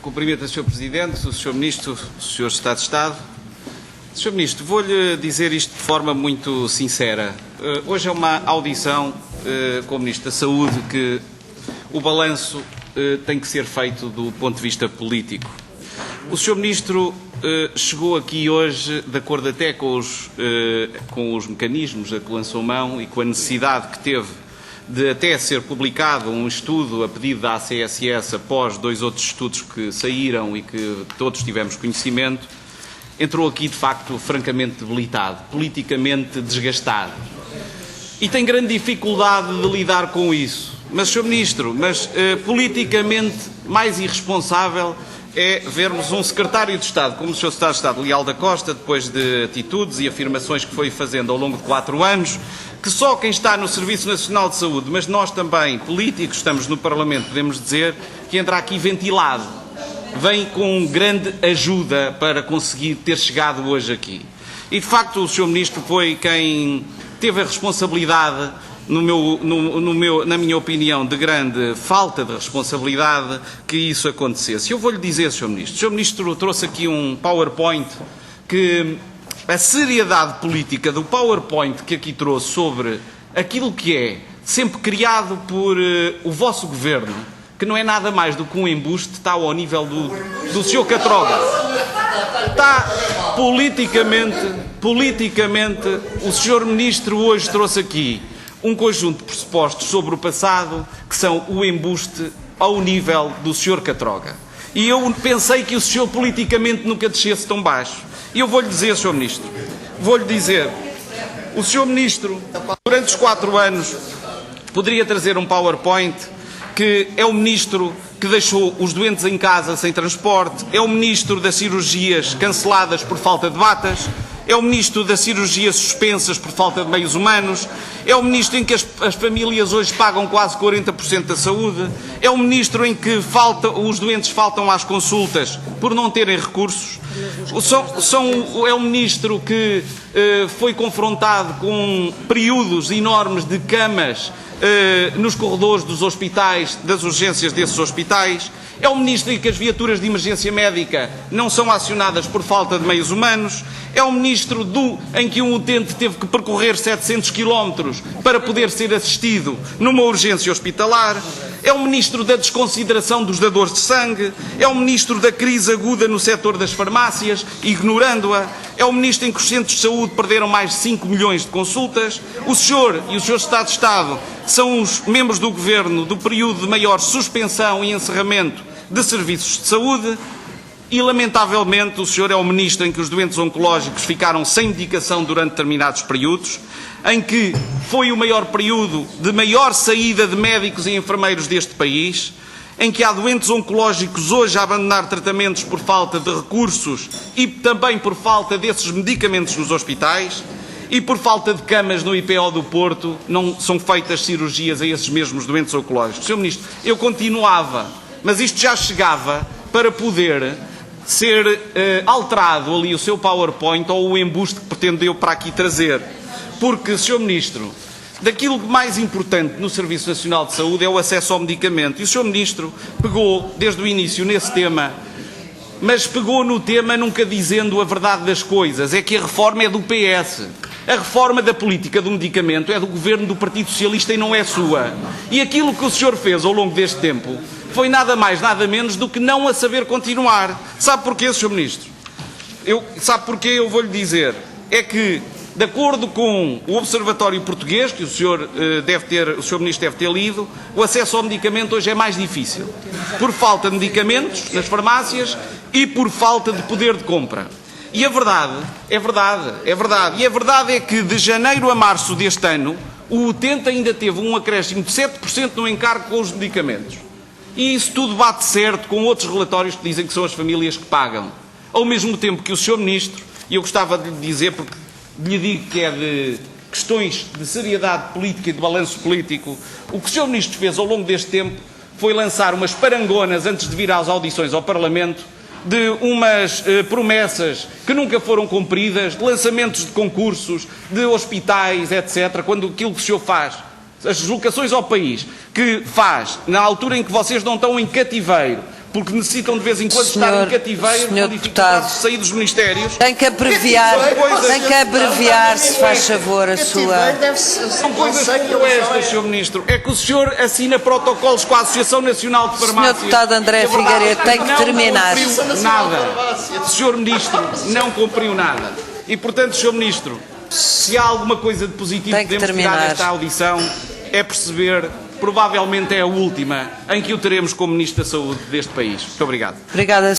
Cumprimento o Sr. Presidente, o Sr. Ministro, o Sr. Secretário de Estado. Sr. Ministro, vou-lhe dizer isto de forma muito sincera. Hoje é uma audição com o Ministro da Saúde que o balanço tem que ser feito do ponto de vista político. O Sr. Ministro chegou aqui hoje, de acordo até com os mecanismos a que lançou mão e com a necessidade que teve de até ser publicado um estudo a pedido da ACSS após dois outros estudos que saíram e que todos tivemos conhecimento, entrou aqui de facto francamente debilitado, politicamente desgastado. E tem grande dificuldade de lidar com isso. Mas, Sr. Ministro, politicamente mais irresponsável é vermos um secretário de Estado, como o Sr. Secretário de Estado Leal da Costa, depois de atitudes e afirmações que foi fazendo ao longo de 4 anos, que só quem está no Serviço Nacional de Saúde, mas nós também, políticos, estamos no Parlamento, podemos dizer, que entra aqui ventilado. Vem com grande ajuda para conseguir ter chegado hoje aqui. E, de facto, o Sr. Ministro foi quem teve a responsabilidade, na minha opinião, de grande falta de responsabilidade, que isso acontecesse. Eu vou-lhe dizer, Sr. Ministro, o Sr. Ministro trouxe aqui um PowerPoint que a seriedade política do PowerPoint que aqui trouxe sobre aquilo que é sempre criado por o vosso governo, que não é nada mais do que um embuste, está ao nível do Sr. Catroga. Está politicamente, o Sr. Ministro hoje trouxe aqui um conjunto de pressupostos sobre o passado que são o embuste ao nível do Sr. Catroga. E eu pensei que o senhor politicamente nunca descesse tão baixo. E eu vou-lhe dizer, Sr. Ministro, o Sr. Ministro, durante os 4 anos, poderia trazer um PowerPoint que é o Ministro que deixou os doentes em casa sem transporte, é o Ministro das cirurgias canceladas por falta de batas, é o Ministro das cirurgias suspensas por falta de meios humanos, é o Ministro em que as famílias hoje pagam quase 40% da saúde, é o Ministro em que os doentes faltam às consultas por não terem recursos, é o Ministro que foi confrontado com períodos enormes de camas nos corredores dos hospitais, das urgências desses hospitais, é o Ministro em que as viaturas de emergência médica não são acionadas por falta de meios humanos, é o Ministro em que um utente teve que percorrer 700 km para poder ser assistido numa urgência hospitalar, é o Ministro da desconsideração dos dadores de sangue, é o Ministro da crise aguda no setor das farmácias, ignorando-a, é o Ministro em que os centros de saúde perderam mais de 5 milhões de consultas. O senhor e o Sr. Secretário de Estado são os membros do Governo do período de maior suspensão e encerramento de serviços de saúde e, lamentavelmente, o senhor é o Ministro em que os doentes oncológicos ficaram sem medicação durante determinados períodos, em que foi o maior período de maior saída de médicos e enfermeiros deste país, em que há doentes oncológicos hoje a abandonar tratamentos por falta de recursos e também por falta desses medicamentos nos hospitais e por falta de camas no IPO do Porto, não são feitas cirurgias a esses mesmos doentes oncológicos. Sr. Ministro, eu continuava, mas isto já chegava para poder ser alterado ali o seu PowerPoint ou o embuste que pretendeu para aqui trazer. Porque, Sr. Ministro, daquilo mais importante no Serviço Nacional de Saúde é o acesso ao medicamento. E o Sr. Ministro pegou, desde o início, nesse tema, mas pegou no tema nunca dizendo a verdade das coisas. É que a reforma é do PS. A reforma da política do medicamento é do Governo do Partido Socialista e não é sua. E aquilo que o senhor fez ao longo deste tempo foi nada mais, nada menos do que não a saber continuar. Sabe porquê, Sr. Ministro? Sabe porquê? Eu vou-lhe dizer. É que, de acordo com o Observatório Português, que o Sr. Ministro deve ter lido, o acesso ao medicamento hoje é mais difícil. Por falta de medicamentos nas farmácias e por falta de poder de compra. E a verdade é que de janeiro a março deste ano, o utente ainda teve um acréscimo de 7% no encargo com os medicamentos. E isso tudo bate certo com outros relatórios que dizem que são as famílias que pagam. Ao mesmo tempo que o Sr. Ministro, e eu gostava de lhe dizer, porque lhe digo que é de questões de seriedade política e de balanço político, o que o Sr. Ministro fez ao longo deste tempo foi lançar umas parangonas antes de vir às audições ao Parlamento, de umas promessas que nunca foram cumpridas, de lançamentos de concursos, de hospitais, etc., quando aquilo que o senhor faz as deslocações ao país que faz, na altura em que vocês não estão em cativeiro, porque necessitam de vez em quando estar em cativeiro com dificuldade de sair dos ministérios. Tem que abreviar, se faz favor, a sua... São coisas como estas, Sr. Ministro. É que o senhor assina protocolos com a Associação Nacional de Farmácias. Sr. Deputado André Figueiredo, tem que terminar. Não cumpriu nada. Sr. Ministro, não cumpriu nada. E, portanto, Sr. Ministro, se há alguma coisa de positivo que podemos tirar desta audição, é perceber, provavelmente é a última, em que o teremos como Ministro da Saúde deste país. Muito obrigado. Obrigada.